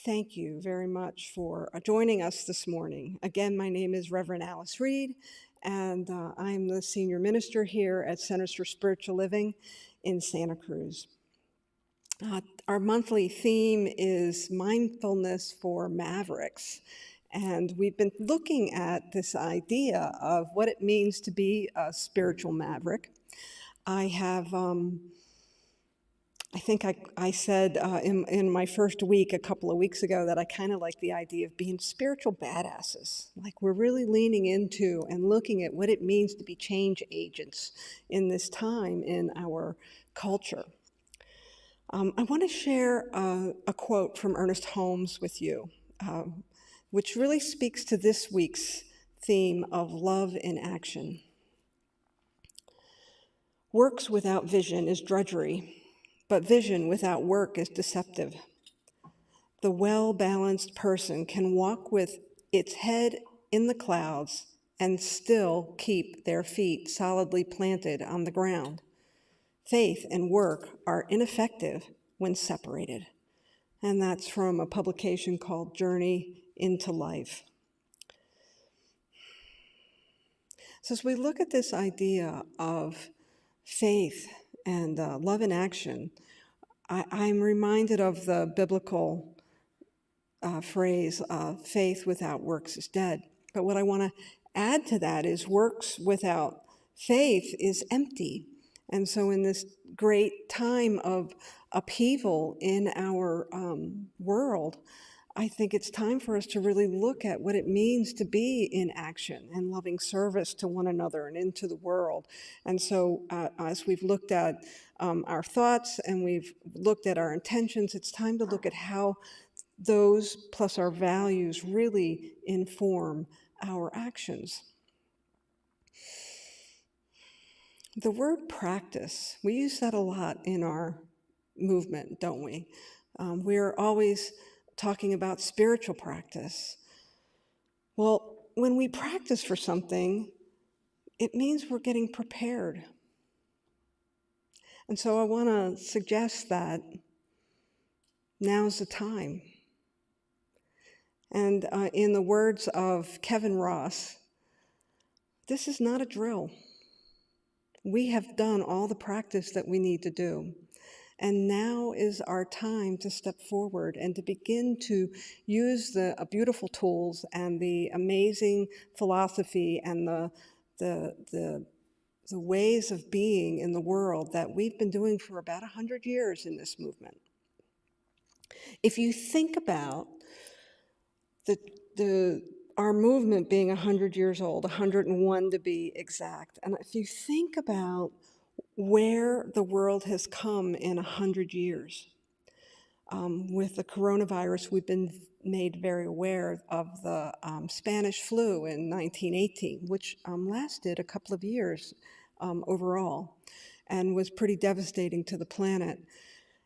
Thank you very much for joining us this morning. Again, my name is Reverend Alice Reid, and I'm the senior minister here at Centers for Spiritual Living in Santa Cruz. Our monthly theme is mindfulness for mavericks, and we've been looking at this idea of what it means to be a spiritual maverick. I think I said in my first week a couple of weeks ago that I kind of like the idea of being spiritual badasses. Like we're really leaning into and looking at what it means to be change agents in this time in our culture. I want to share a quote from Ernest Holmes with you, which really speaks to this week's theme of love in action. Works without vision is drudgery, but vision without work is deceptive. The well-balanced person can walk with its head in the clouds and still keep their feet solidly planted on the ground. Faith and work are ineffective when separated. And that's from a publication called Journey into Life. So as we look at this idea of faith and love in action, I'm reminded of the biblical phrase, faith without works is dead. But what I want to add to that is works without faith is empty. And so in this great time of upheaval in our world, I think it's time for us to really look at what it means to be in action and loving service to one another and into the world. And so as we've looked at our thoughts and we've looked at our intentions, it's time to look at how those plus our values really inform our actions. The word practice, we use that a lot in our movement, don't we? We're always talking about spiritual practice. Well, when we practice for something, it means we're getting prepared. And so I want to suggest that now's the time. And in the words of Kevin Ross, this is not a drill. We have done all the practice that we need to do. And now is our time to step forward and to begin to use the beautiful tools and the amazing philosophy and the ways of being in the world that we've been doing for about 100 years in this movement. If you think about our movement being 100 years old, 101 to be exact, and if you think about where the world has come in 100 years. With the coronavirus, we've been made very aware of the Spanish flu in 1918, which lasted a couple of years overall and was pretty devastating to the planet.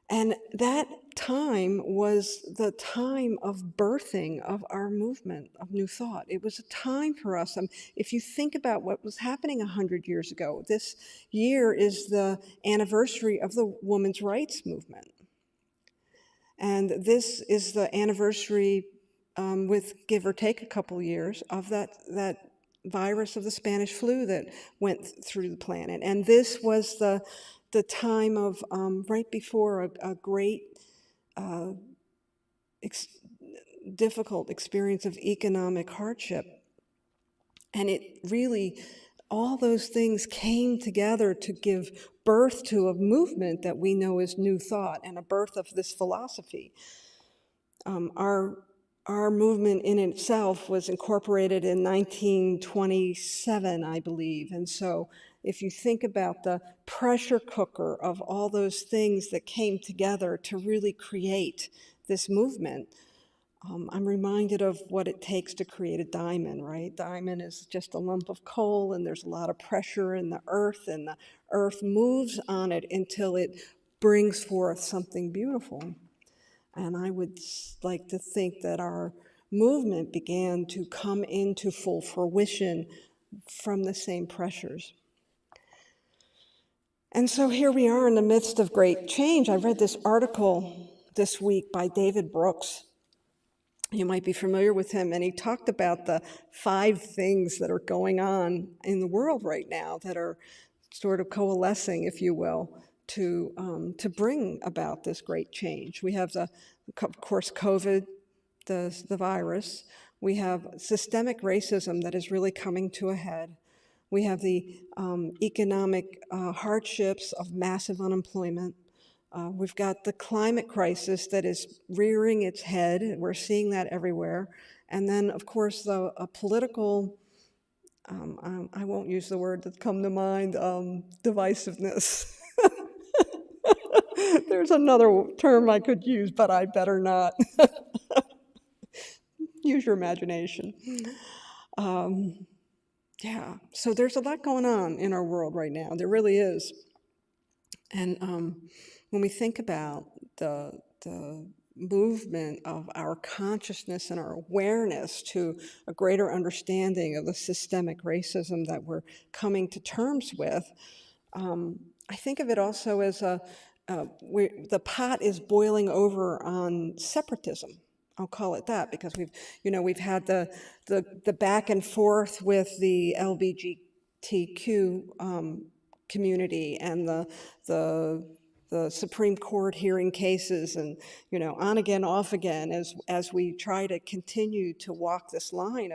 And that time was the time of birthing of our movement of New Thought. It was a time for us. If you think about what was happening 100 years ago, this year is the anniversary of the women's rights movement. And this is the anniversary, with give or take a couple years, of that virus of the Spanish flu that went through the planet. And this was the time of right before a great difficult experience of economic hardship. And it really, all those things came together to give birth to a movement that we know as New Thought and a birth of this philosophy. Our movement in itself was incorporated in 1927, I believe. And so if you think about the pressure cooker of all those things that came together to really create this movement, I'm reminded of what it takes to create a diamond, right? Diamond is just a lump of coal, and there's a lot of pressure in the earth, and the earth moves on it until it brings forth something beautiful. And I would like to think that our movement began to come into full fruition from the same pressures. And so here we are in the midst of great change. I read this article this week by David Brooks, You might be familiar with him, and he talked about the 5 things that are going on in the world right now that are sort of coalescing, if you will, to bring about this great change. We have of course, COVID, the virus. We have systemic racism that is really coming to a head. We have the economic hardships of massive unemployment. We've got the climate crisis that is rearing its head. We're seeing that everywhere. And then, of course, the political, I won't use the word that's come to mind, divisiveness. There's another term I could use, but I better not. Use your imagination. Yeah, so there's a lot going on in our world right now. There really is. And when we think about the movement of our consciousness and our awareness to a greater understanding of the systemic racism that we're coming to terms with, I think of it also as the pot is boiling over on separatism. I'll call it that because we've had the back and forth with the LGBTQ community and the Supreme Court hearing cases and on again, off again as we try to continue to walk this line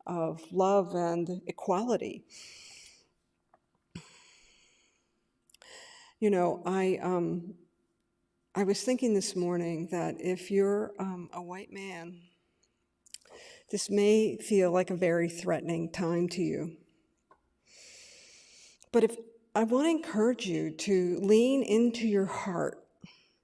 of love and equality. I was thinking this morning that if you're a white man, this may feel like a very threatening time to you. But I want to encourage you to lean into your heart,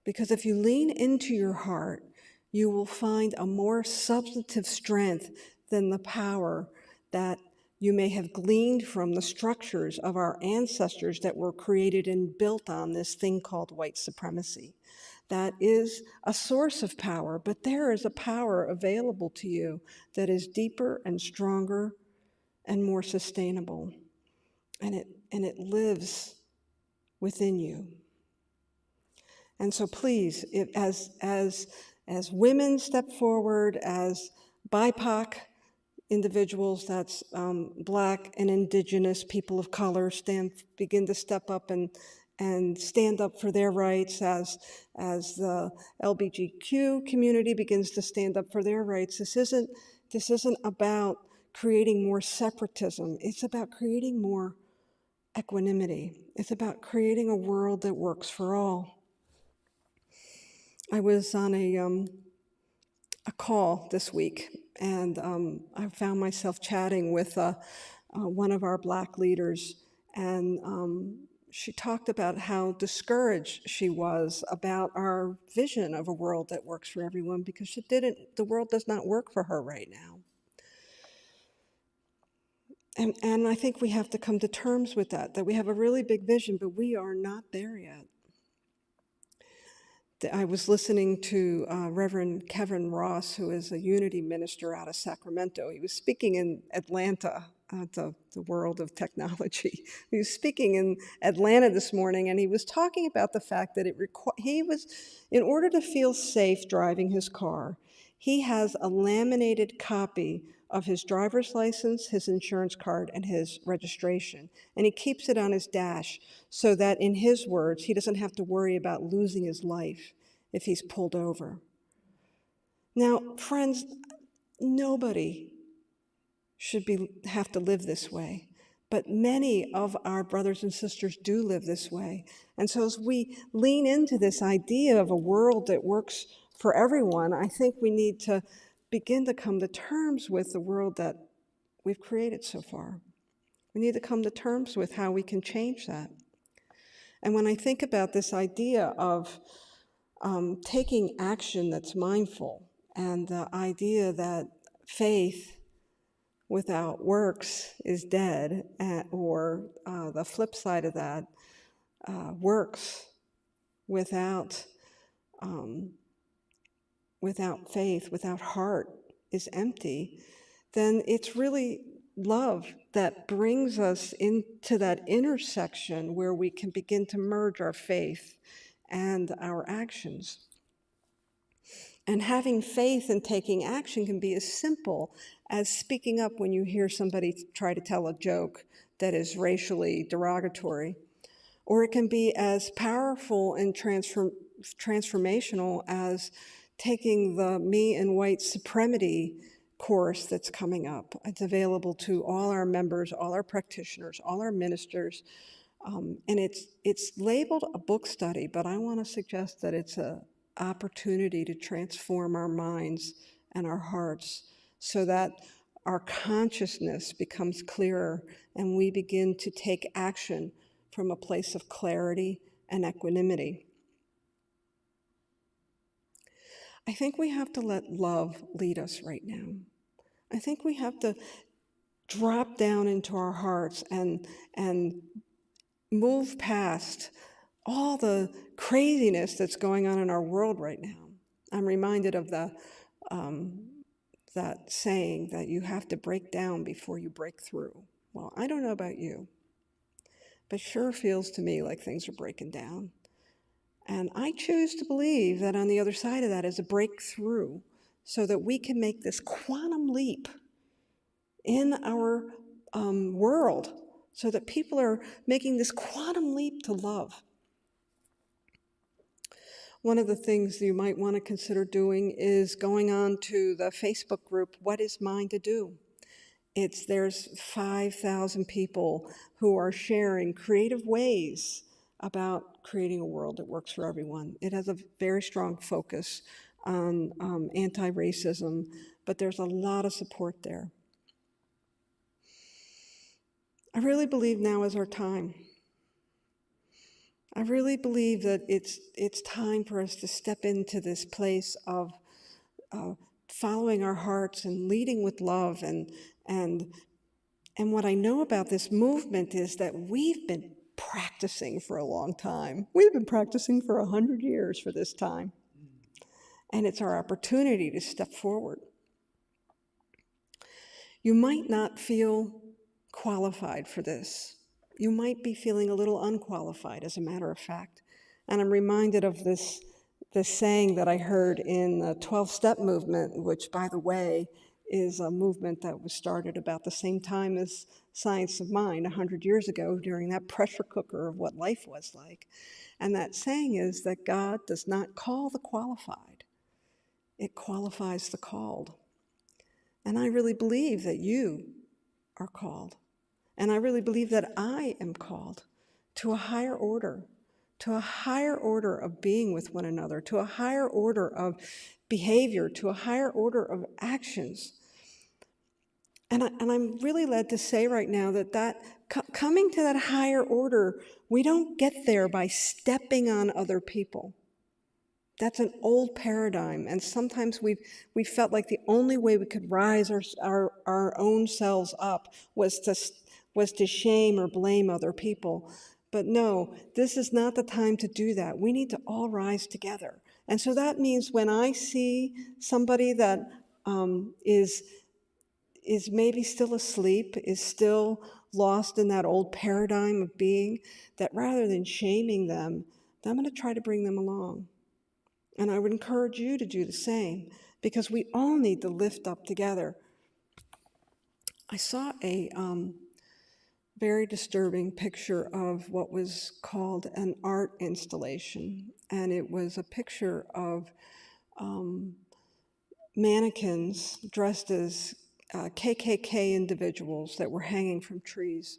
because if you lean into your heart, you will find a more substantive strength than the power that you may have gleaned from the structures of our ancestors that were created and built on this thing called white supremacy. That is a source of power, but there is a power available to you that is deeper and stronger and more sustainable. And it lives within you. And so please, as women step forward, as BIPOC individuals, that's Black and Indigenous people of color, begin to step up and stand up for their rights, as the LGBTQ community begins to stand up for their rights. This isn't about creating more separatism. It's about creating more equanimity. It's about creating a world that works for all. I was on a call this week, and I found myself chatting with one of our Black leaders, and she talked about how discouraged she was about our vision of a world that works for everyone, because the world does not work for her right now. And I think we have to come to terms with that we have a really big vision, but we are not there yet. I was listening to Reverend Kevin Ross, who is a unity minister out of Sacramento. He was speaking in Atlanta, the world of technology. He was speaking in Atlanta this morning, and he was talking about the fact that in order to feel safe driving his car, he has a laminated copy of his driver's license, his insurance card, and his registration. And he keeps it on his dash so that, in his words, he doesn't have to worry about losing his life if he's pulled over. Now, friends, nobody should have to live this way. But many of our brothers and sisters do live this way. And so as we lean into this idea of a world that works for everyone, I think we need to begin to come to terms with the world that we've created so far. We need to come to terms with how we can change that. And when I think about this idea of taking action that's mindful, and the idea that faith without works is dead, or the flip side of that, works without faith, without heart, is empty, then it's really love that brings us into that intersection where we can begin to merge our faith and our actions. And having faith and taking action can be as simple as speaking up when you hear somebody try to tell a joke that is racially derogatory. Or it can be as powerful and transformational as taking the Me and White Supremacy course that's coming up. It's available to all our members, all our practitioners, all our ministers. And it's labeled a book study, but I want to suggest that it's an opportunity to transform our minds and our hearts so that our consciousness becomes clearer and we begin to take action from a place of clarity and equanimity. I think we have to let love lead us right now. I think we have to drop down into our hearts and move past all the craziness that's going on in our world right now. I'm reminded of that saying that you have to break down before you break through. Well, I don't know about you, but sure feels to me like things are breaking down. And I choose to believe that on the other side of that is a breakthrough so that we can make this quantum leap in our world, so that people are making this quantum leap to love. One of the things you might want to consider doing is going on to the Facebook group, What Is Mine to Do? There's 5,000 people who are sharing creative ways about creating a world that works for everyone. It has a very strong focus on anti-racism, but there's a lot of support there. I really believe now is our time. I really believe that it's time for us to step into this place of following our hearts and leading with love. And what I know about this movement is that we've been practicing for a long time. We've been practicing for 100 years for this time. And it's our opportunity to step forward. You might not feel qualified for this. You might be feeling a little unqualified, as a matter of fact. And I'm reminded of this saying that I heard in the 12-step movement, which, by the way, is a movement that was started about the same time as Science of Mind 100 years ago during that pressure cooker of what life was like. And that saying is that God does not call the qualified. It qualifies the called. And I really believe that you are called. And I really believe that I am called to a higher order of being with one another, to a higher order of behavior, to a higher order of actions. And I'm really led to say right now that coming to that higher order, we don't get there by stepping on other people. That's an old paradigm, and sometimes we felt like the only way we could rise our own selves up was to shame or blame other people. But no, this is not the time to do that. We need to all rise together. And so that means when I see somebody that is maybe still asleep, is still lost in that old paradigm of being, that rather than shaming them, I'm going to try to bring them along. And I would encourage you to do the same, because we all need to lift up together. I saw a very disturbing picture of what was called an art installation. And it was a picture of mannequins dressed as KKK individuals that were hanging from trees.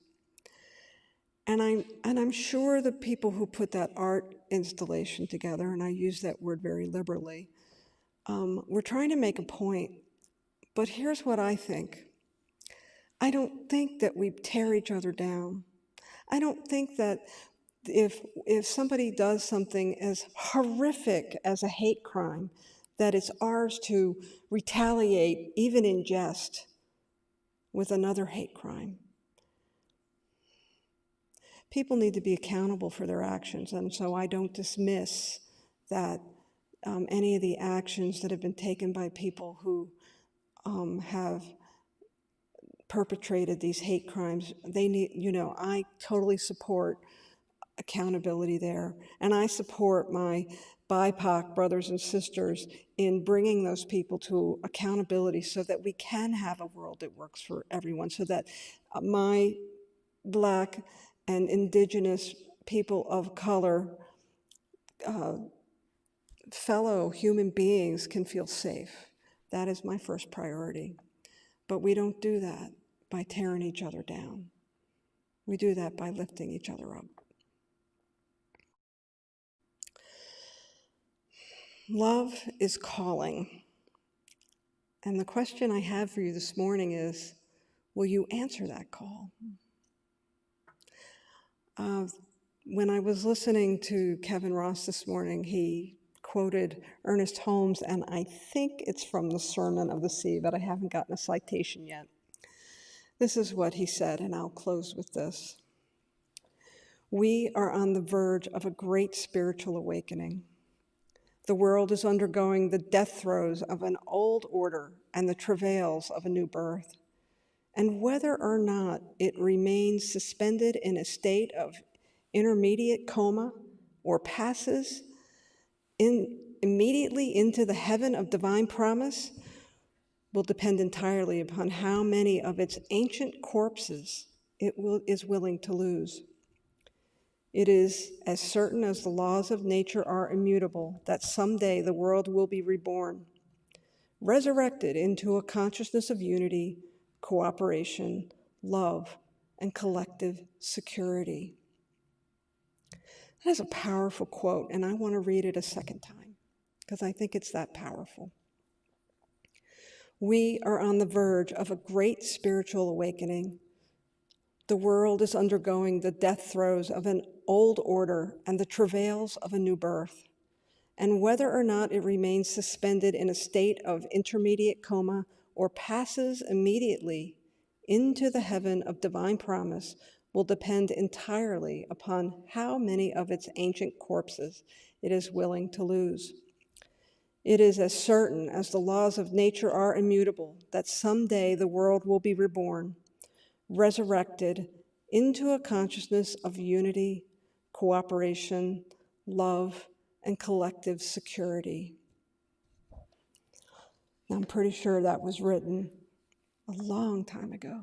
And I'm sure the people who put that art installation together, and I use that word very liberally, were trying to make a point. But here's what I think. I don't think that we tear each other down. I don't think that if somebody does something as horrific as a hate crime, that it's ours to retaliate, even in jest, with another hate crime. People need to be accountable for their actions, and so I don't dismiss that any of the actions that have been taken by people who have perpetrated these hate crimes, they need, I totally support accountability there. And I support my BIPOC brothers and sisters in bringing those people to accountability so that we can have a world that works for everyone, so that my Black and Indigenous people of color fellow human beings can feel safe. That is my first priority. But we don't do that by tearing each other down. We do that by lifting each other up. Love is calling. And the question I have for you this morning is, will you answer that call? When I was listening to Kevin Ross this morning, he quoted Ernest Holmes, and I think it's from the Sermon of the Sea, but I haven't gotten a citation yet. This is what he said, and I'll close with this. We are on the verge of a great spiritual awakening. The world is undergoing the death throes of an old order and the travails of a new birth. And whether or not it remains suspended in a state of intermediate coma or passes immediately into the heaven of divine promise will depend entirely upon how many of its ancient corpses it is willing to lose. It is as certain as the laws of nature are immutable that someday the world will be reborn, resurrected into a consciousness of unity, cooperation, love, and collective security. That is a powerful quote, and I want to read it a second time because I think it's that powerful. We are on the verge of a great spiritual awakening. The world is undergoing the death throes of an old order and the travails of a new birth. And whether or not it remains suspended in a state of intermediate coma or passes immediately into the heaven of divine promise will depend entirely upon how many of its ancient corpses it is willing to lose. It is as certain as the laws of nature are immutable that someday the world will be reborn, resurrected into a consciousness of unity, cooperation, love, and collective security. Now, I'm pretty sure that was written a long time ago.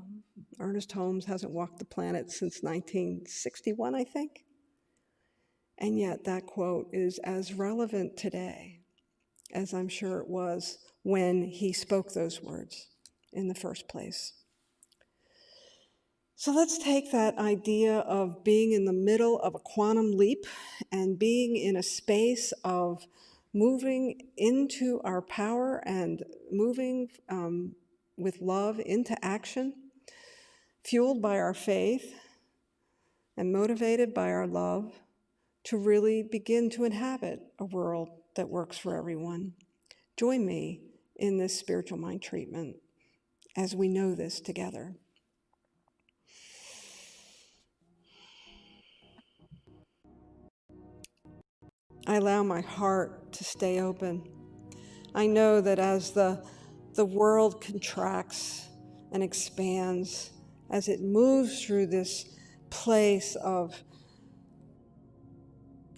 Ernest Holmes hasn't walked the planet since 1961, I think. And yet that quote is as relevant today as I'm sure it was when he spoke those words in the first place. So let's take that idea of being in the middle of a quantum leap and being in a space of moving into our power and moving with love into action, fueled by our faith and motivated by our love, to really begin to inhabit a world that works for everyone. Join me in this spiritual mind treatment as we know this together. I allow my heart to stay open. I know that as the world contracts and expands, as it moves through this place of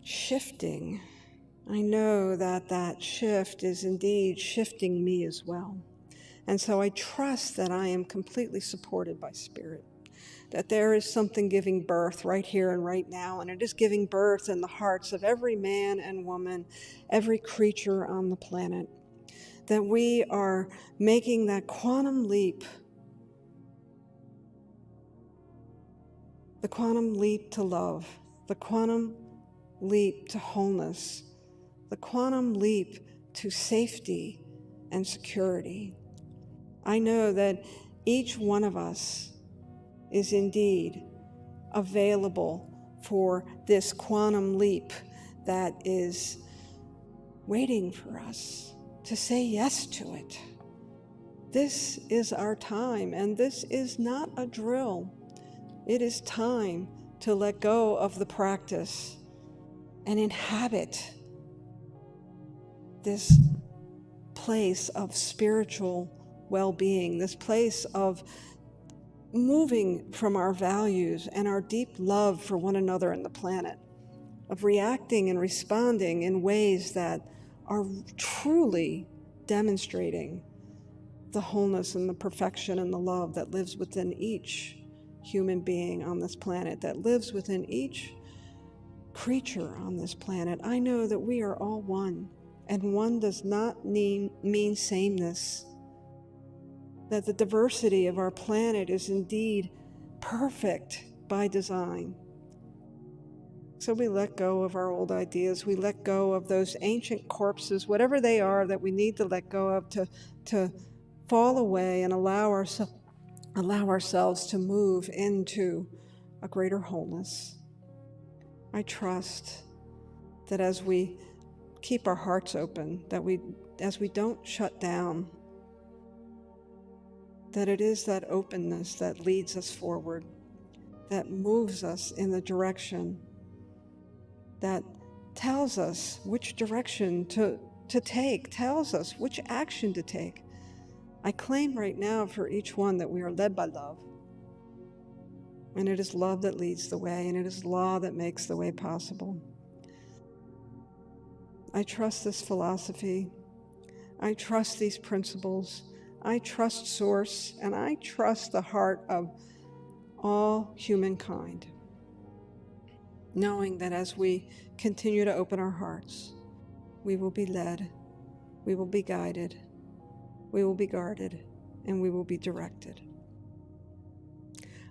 shifting, I know that that shift is indeed shifting me as well. And so I trust that I am completely supported by Spirit, that there is something giving birth right here and right now, and it is giving birth in the hearts of every man and woman, every creature on the planet, that we are making that quantum leap, the quantum leap to love, the quantum leap to wholeness, the quantum leap to safety and security. I know that each one of us is indeed available for this quantum leap that is waiting for us to say yes to it. This is our time, and this is not a drill. It is time to let go of the practice and inhabit this place of spiritual well-being, this place of moving from our values and our deep love for one another and the planet of reacting and responding in ways that are truly demonstrating the wholeness and the perfection and the love that lives within each human being on this planet, that lives within each creature on this planet. I know that we are all one, and one does not mean sameness, that the diversity of our planet is indeed perfect by design. So we let go of our old ideas. We let go of those ancient corpses, whatever they are that we need to let go of to fall away and allow ourselves to move into a greater wholeness. I trust that as we keep our hearts open, as we don't shut down, that it is that openness that leads us forward, that moves us in the direction, that tells us which direction to take, tells us which action to take. I claim right now for each one that we are led by love. And it is love that leads the way, and it is law that makes the way possible. I trust this philosophy. I trust these principles. I trust Source, and I trust the heart of all humankind, knowing that as we continue to open our hearts, we will be led, we will be guided, we will be guarded, and we will be directed.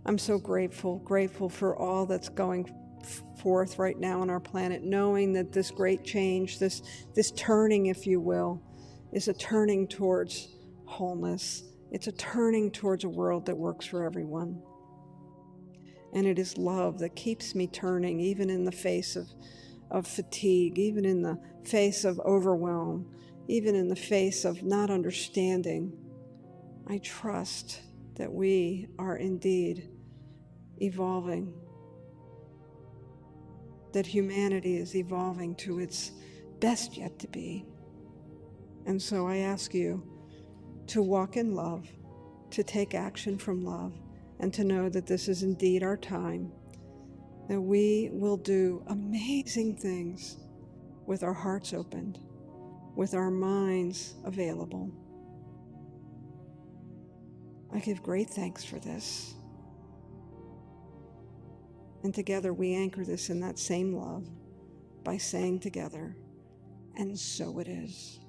I'm so grateful for all that's going forth right now on our planet, knowing that this great change, this turning, if you will, is a turning towards wholeness. It's a turning towards a world that works for everyone. And it is love that keeps me turning, even in the face of fatigue, even in the face of overwhelm, even in the face of not understanding. I trust that we are indeed evolving, that humanity is evolving to its best yet to be. And so I ask you to walk in love, to take action from love, and to know that this is indeed our time, that we will do amazing things with our hearts opened, with our minds available. I give great thanks for this. And together we anchor this in that same love by saying together, and so it is.